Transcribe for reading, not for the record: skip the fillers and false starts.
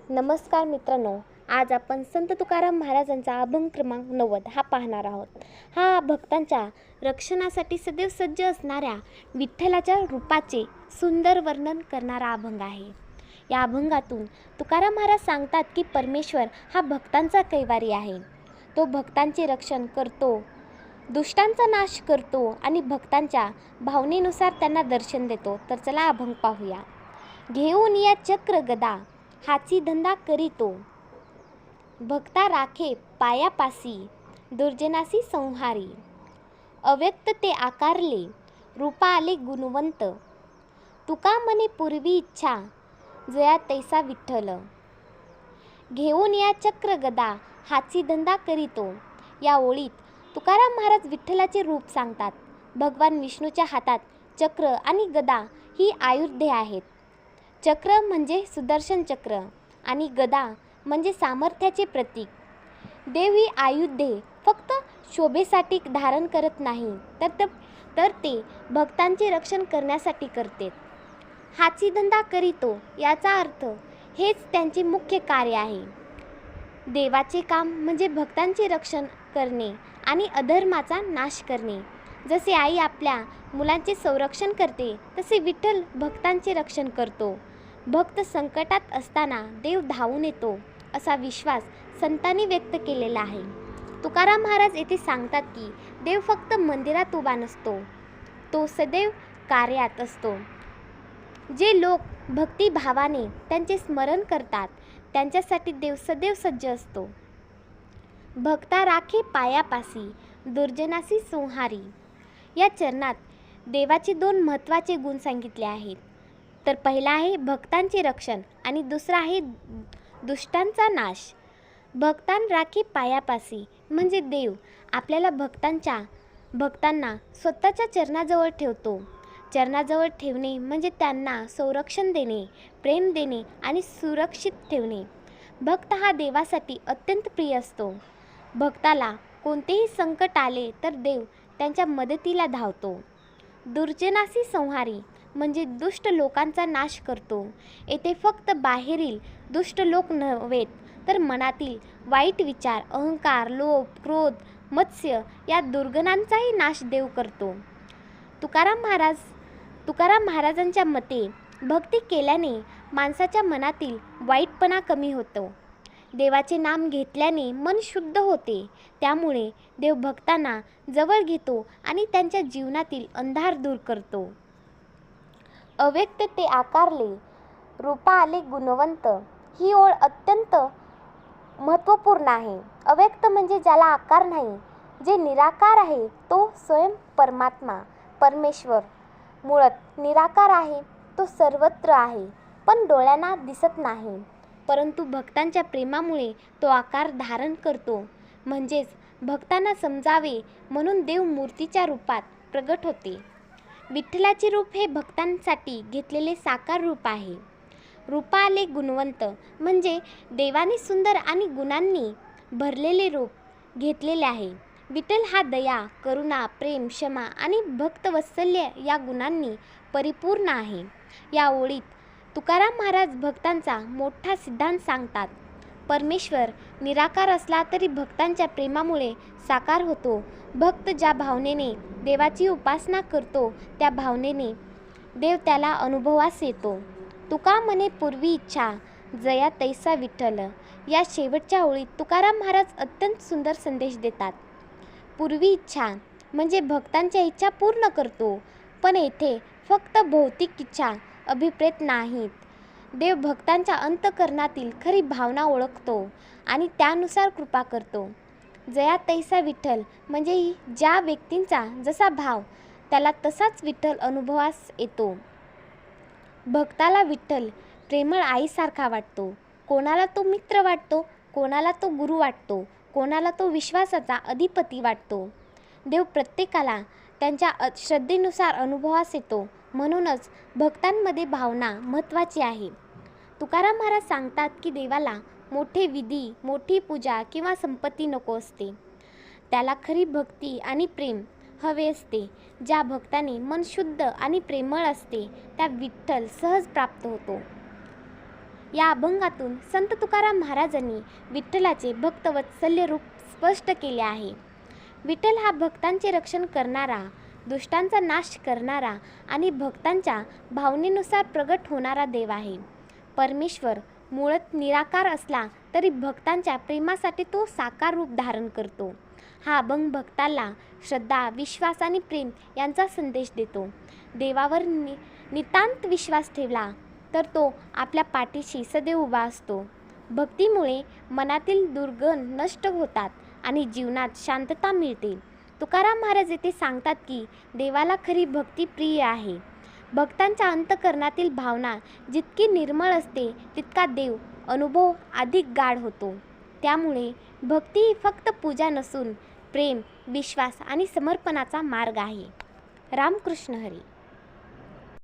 नमस्कार मित्रांनो, आज आपण संत तुकाराम महाराजांचा अभंग क्रमांक 90 हा पाहणार आहोत. हा भक्तांच्या रक्षणासाठी सदैव सज्ज असणाऱ्या विठ्ठलाच्या रूपाचे सुंदर वर्णन करणारा अभंग आहे. या अभंगातून तुकाराम महाराज सांगतात की परमेश्वर हा भक्तांचा कैवारी आहे. तो भक्तांचे रक्षण करतो, दुष्टांचा नाश करतो आणि भक्तांच्या भावनेनुसार त्यांना दर्शन देतो. तर चला अभंग पाहूया. घेऊन या चक्र गदा हाची धंदा करीतो, भक्ता राखे पायापासी, दुर्जनासी संहारी. अव्यक्त ते आकारले, रूपा आले गुणवंत, तुका मने पूर्वी इच्छा, जया तैसा विठ्ठल. घेऊन या चक्र गदा हाची धंदा करीतो. या ओळीत तुकाराम महाराज विठ्ठलाचे रूप सांगतात. भगवान विष्णूच्या हातात चक्र आणि गदा ही आयुधे आहेत. चक्र म्हणजे सुदर्शन चक्र आणि गदा म्हणजे सामर्थ्याचे प्रतीक. देव ही आयुधे फक्त शोभेसाठी धारण करत नाही, तर ते भक्तांचे रक्षण करण्यासाठी करते. हाची धंदा करीतो याचा अर्थ हेच त्यांचे मुख्य कार्य आहे. देवाचे काम म्हणजे भक्तांचे रक्षण करणे आणि अधर्माचा नाश करणे. जसे आई आपल्या मुलांचे संरक्षण करते, तसे विठ्ठल भक्तांचे रक्षण करतो. भक्त संकटात असताना देव धावून येतो असा विश्वास संतांनी व्यक्त केलेला आहे. तुकाराम महाराज येथे सांगतात की देव फक्त मंदिरात उभा नसतो, तो सदैव कार्यात असतो. जे लोक भक्तिभावाने त्यांचे स्मरण करतात त्यांच्यासाठी देव सदैव सज्ज असतो. भक्ता राखे पायापासी, दुर्जनासी संहारी. या चरणात देवाचे दोन महत्त्वाचे गुण सांगितले आहेत. तर पहिला आहे भक्तांचे रक्षण आणि दुसरा आहे दुष्टांचा नाश. भक्तां राखी पायापासी म्हणजे देव आपल्याला भक्तांना स्वतःच्या चरणाजवळ ठेवतो. चरणाजवळ ठेवणे म्हणजे त्यांना संरक्षण देणे, प्रेम देणे आणि सुरक्षित ठेवणे. भक्त हा देवासाठी अत्यंत प्रिय असतो. भक्ताला कोणतेही संकट आले तर देव त्यांच्या मदतीला धावतो. दुर्जनासी संहारी म्हणजे दुष्ट लोकांचा नाश करतो. येथे फक्त बाहेरील दुष्ट लोक नव्हेत, तर मनातील वाईट विचार, अहंकार, लोभ, क्रोध, मत्स्य या दुर्गुणांचाही नाश देव करतो. तुकाराम महाराजांच्या मते भक्ती केल्याने माणसाच्या मनातील वाईटपणा कमी होतो. देवाचे नाम घेतल्याने मन शुद्ध होते. त्यामुळे देव भक्तांना जवळ घेतो आणि त्यांच्या जीवनातील अंधार दूर करतो. अव्यक्त ते आकारले, रूपा आले गुणवंत. ही ओळ अत्यंत महत्त्वपूर्ण आहे. अव्यक्त म्हणजे ज्याला आकार नाही, जे निराकार आहे, तो स्वयं परमात्मा परमेश्वर. मुळात निराकार आहे, तो सर्वत्र आहे, पण डोळ्यांना दिसत नाही. परंतु भक्तांच्या प्रेमामुळे तो आकार धारण करतो. म्हणजेच भक्तांना समजावे म्हणून देव मूर्तीच्या रूपात प्रगट होते. विठ्ठलाचे रूप हे भक्तांसाठी घेतलेले साकार रूप आहे. रूपा आले गुणवंत म्हणजे देवाने सुंदर आणि गुणांनी भरलेले रूप घेतलेले आहे. विठ्ठल हा दया, करुणा, प्रेम, क्षमा आणि भक्तवत्सल्य या गुणांनी परिपूर्ण आहे. या ओळीत तुकाराम महाराज भक्तांचा मोठा सिद्धांत सांगतात. परमेश्वर निराकार असला तरी भक्तांच्या प्रेमामुळे साकार होतो. भक्त ज्या भावनेने देवाची उपासना करतो त्या भावनेने देव त्याला अनुभवास येतो. तुका मने पूर्वी इच्छा, जया तैसा विठ्ठल. या शेवटच्या ओळीत तुकाराम महाराज अत्यंत सुंदर संदेश देतात. पूर्वी इच्छा म्हणजे भक्तांच्या इच्छा पूर्ण करतो, पण येथे फक्त भौतिक इच्छा अभिप्रेत नाहीत. देव भक्तांच्या अंतःकरणातील खरी भावना ओळखतो आणि त्यानुसार कृपा करतो. जया तैसा विठ्ठल म्हणजे ज्या व्यक्तींचा जसा भाव त्याला तसाच विठ्ठल अनुभवास येतो. भक्ताला विठ्ठल प्रेमळ आईसारखा वाटतो. कोणाला तो मित्र वाटतो, कोणाला तो गुरु वाटतो, कोणाला तो विश्वासाचा अधिपती वाटतो. देव प्रत्येकाला त्यांच्या श्रद्धेनुसार अनुभवास येतो. म्हणूनच भक्तांमध्ये भावना महत्त्वाची आहे. तुकाराम महाराज सांगतात की देवाला मोठे विधी, मोठी पूजा किंवा संपत्ती नको असते. त्याला खरी भक्ती आणि प्रेम हवे असते. ज्या भक्ताने मन शुद्ध आणि प्रेमळ असते त्या विठ्ठल सहज प्राप्त होतो. या अभंगातून संत तुकाराम महाराजांनी विठ्ठलाचे भक्तवत्सल्य रूप स्पष्ट केले आहे. विठ्ठल हा भक्तांचे रक्षण करणारा, दुष्टांचा नाश करणारा आणि भक्तांच्या भावनेनुसार प्रगट होणारा देव आहे. परमेश्वर मूळत निराकार असला तरी भक्तांच्या प्रेमासाठी तो साकार रूप धारण करतो. हा अभंग भक्ताला श्रद्धा, विश्वास आणि प्रेम यांचा संदेश देतो. देवावर नितांत विश्वास ठेवला तर तो आपल्या पाठीशी सदैव उभा असतो. भक्तीमुळे मनातील दुर्गुण नष्ट होतात आणि जीवनात शांतता मिळते. तुकाराम महाराज येथे सांगतात की देवाला खरी भक्ती प्रिय आहे. भक्तांच्या अंतःकरणातील भावना जितकी निर्मळ असते तितका देव अनुभव अधिक गाढ होतो. त्यामुळे भक्ती ही फक्त पूजा नसून प्रेम, विश्वास आणि समर्पणाचा मार्ग आहे. रामकृष्ण हरी.